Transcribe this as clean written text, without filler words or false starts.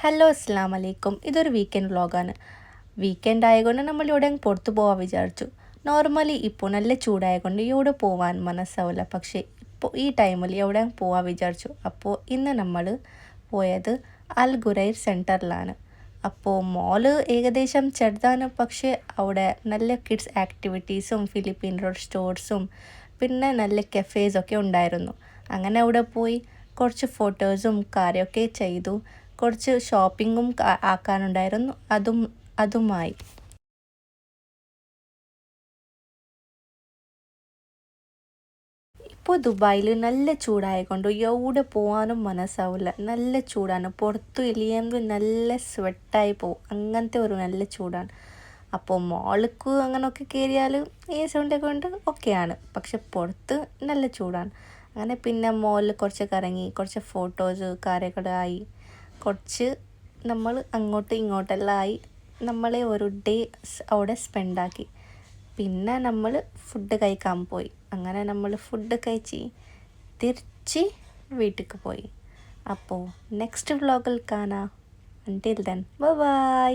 Hello അസ്സാം വലൈക്കും. ഇതൊരു വീക്കെൻഡ് വ്ളോഗാണ്. വീക്കെൻഡ് ആയതുകൊണ്ട് നമ്മൾ ഇവിടെ പുറത്ത് പോകാൻ വിചാരിച്ചു. നോർമലി ഇപ്പോൾ നല്ല ചൂടായതുകൊണ്ട് ഇവിടെ പോകാൻ മനസ്സാവില്ല. പക്ഷേ ഇപ്പോൾ ഈ ടൈമിൽ എവിടെ പോകാൻ വിചാരിച്ചു. അപ്പോൾ ഇന്ന് നമ്മൾ പോയത് അൽ ഖുറൈർ സെൻറ്ററിലാണ്. അപ്പോൾ മോള് ഏകദേശം ചെറുതാണ്, പക്ഷേ അവിടെ നല്ല കിഡ്സ് ആക്ടിവിറ്റീസും ഫിലിപ്പീൻ റോഡ് സ്റ്റോർസും പിന്നെ നല്ല കഫേസൊക്കെ ഉണ്ടായിരുന്നു. അങ്ങനെ അവിടെ പോയി കുറച്ച് ഫോട്ടോസും കാര്യമൊക്കെ ചെയ്തു. കുറച്ച് ഷോപ്പിങ്ങും ആക്കാനുണ്ടായിരുന്നു. അതുമായി ഇപ്പോൾ ദുബായിൽ നല്ല ചൂടായതുകൊണ്ട് എവിടെ പോകാനും മനസ്സാവില്ല. നല്ല ചൂടാണ്. പുറത്തു ഇല്ലെങ്കിൽ നല്ല സ്വെറ്റായി പോകും. അങ്ങനത്തെ ഒരു നല്ല ചൂടാണ്. അപ്പോൾ മോൾക്ക് അങ്ങനെയൊക്കെ കയറിയാൽ ഈ സൗണ്ടൊക്കെ കൊണ്ട് ഓക്കെയാണ്. പക്ഷെ പുറത്ത് നല്ല ചൂടാണ്. അങ്ങനെ പിന്നെ മോളിൽ കുറച്ച് കറങ്ങി, കുറച്ച് ഫോട്ടോസ് കാര്യങ്ങളായി, കുറച്ച് നമ്മൾ അങ്ങോട്ടും ഇങ്ങോട്ടെല്ലാം ആയി നമ്മളെ ഒരു ഡേ അവിടെ സ്പെൻഡാക്കി. പിന്നെ നമ്മൾ ഫുഡ് കഴിക്കാൻ പോയി. അങ്ങനെ നമ്മൾ ഫുഡ് കഴിച്ച് തിരിച്ച് വീട്ടിലേക്ക് പോയി. അപ്പോൾ നെക്സ്റ്റ് വ്ളോഗിൽ കാണാം. അൻറ്റിൽ ദെൻ ബൈ.